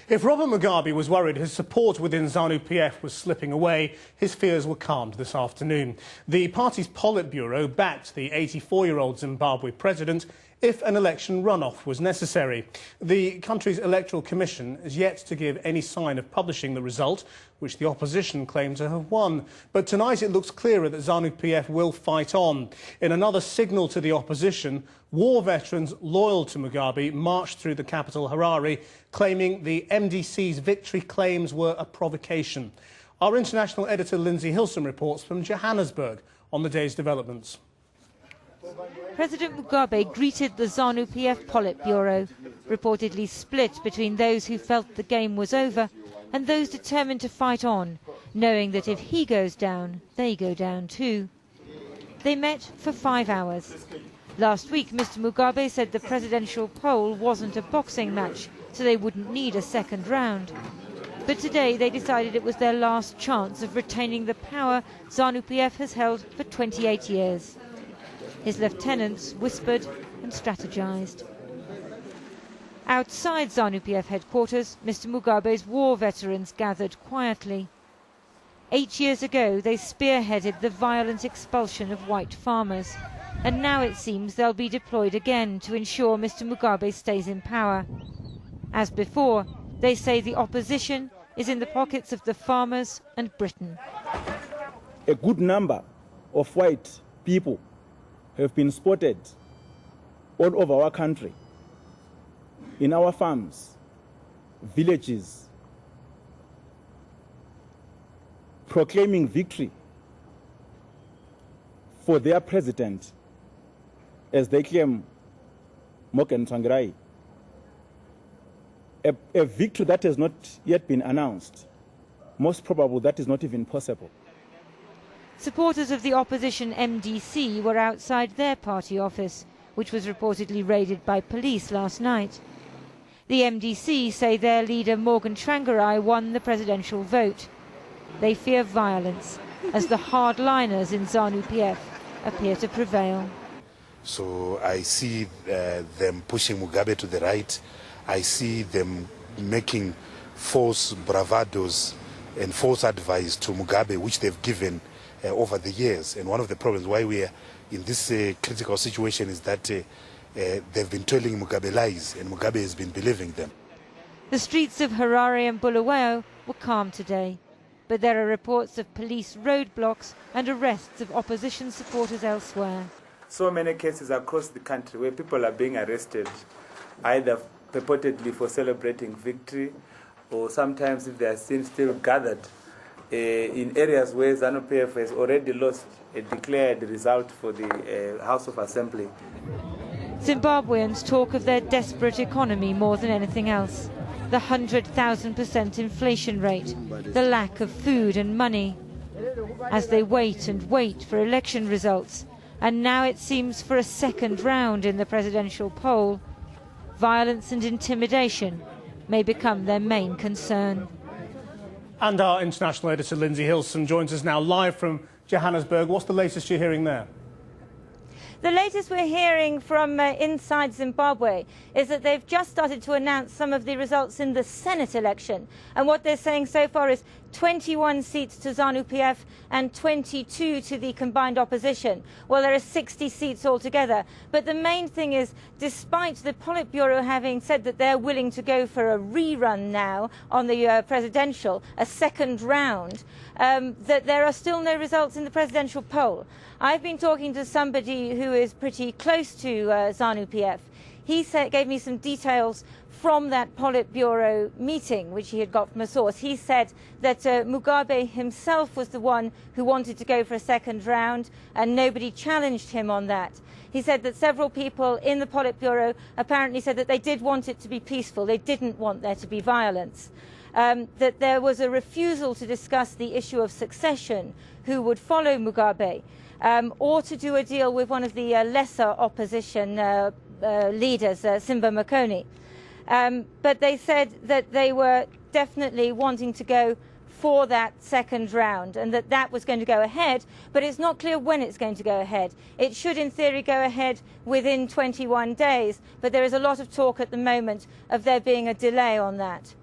If Robert Mugabe was worried his support within Zanu-PF was slipping away, his fears were calmed this afternoon. The party's politburo backed the 84-year-old Zimbabwe president if an election runoff was necessary. The country's electoral commission is yet to give any sign of publishing the result, which the opposition claim to have won. But tonight it looks clearer that Zanu-PF will fight on. In another signal to the opposition, war veterans loyal to Mugabe marched through the capital Harare, claiming the MDC's victory claims were a provocation. Our international editor Lindsey Hilsum reports from Johannesburg on the day's developments. President Mugabe greeted the Zanu-PF Politburo, reportedly split between those who felt the game was over and those determined to fight on, knowing that if he goes down, they go down too. They met for 5 hours. Last week, Mr. Mugabe said the presidential poll wasn't a boxing match, so they wouldn't need a second round. But today they decided it was their last chance of retaining the power Zanu-PF has held for 28 years. His lieutenants whispered and strategized. Outside Zanu-PF headquarters, Mr. Mugabe's war veterans gathered quietly. 8 years ago, they spearheaded the violent expulsion of white farmers, and now it seems they'll be deployed again to ensure Mr. Mugabe stays in power. As before, they say the opposition is in the pockets of the farmers and Britain. A good number of white people have been spotted all over our country, in our farms, villages, proclaiming victory for their president, as they claim, Morgan Tsvangirai. A victory that has not yet been announced. Most probable that is not even possible. Supporters of the opposition MDC were outside their party office, which was reportedly raided by police last night. The MDC say their leader Morgan Tsvangirai won the presidential vote. They fear violence, as the hardliners in Zanu-PF appear to prevail. So I see them pushing Mugabe to the right. I see them making false bravados and false advice to Mugabe, which they've given over the years. And one of the problems why we are in this critical situation is that they've been telling Mugabe lies, and Mugabe has been believing them. The streets of Harare and Bulawayo were calm today, but there are reports of police roadblocks and arrests of opposition supporters elsewhere. So many cases across the country where people are being arrested, either purportedly for celebrating victory, or sometimes if they are seen still gathered in areas where Zanu-PF has already lost a declared result for the House of Assembly. Zimbabweans talk of their desperate economy more than anything else. The 100,000% inflation rate, the lack of food and money. As they wait and wait for election results, and now it seems for a second round in the presidential poll, violence and intimidation may become their main concern. And our international editor Lindsey Hilsum joins us now live from Johannesburg. What's the latest you're hearing there? The latest we're hearing from inside Zimbabwe is that they've just started to announce some of the results in the Senate election. And what they're saying so far is 21 seats to Zanu-PF and 22 to the combined opposition. Well, there are 60 seats altogether. But the main thing is, despite the Politburo having said that they're willing to go for a rerun now on the presidential, a second round, that there are still no results in the presidential poll. I've been talking to somebody who is pretty close to Zanu-PF. He gave me some details from that Politburo meeting, which he had got from a source. He said that Mugabe himself was the one who wanted to go for a second round, and nobody challenged him on that. He said that several people in the Politburo apparently said that they did want it to be peaceful. They didn't want there to be violence. That there was a refusal to discuss the issue of succession, who would follow Mugabe, or to do a deal with one of the lesser opposition leaders, Simba Makoni. But they said that they were definitely wanting to go for that second round and that was going to go ahead, but it's not clear when it's going to go ahead. It should, in theory, go ahead within 21 days, but there is a lot of talk at the moment of there being a delay on that.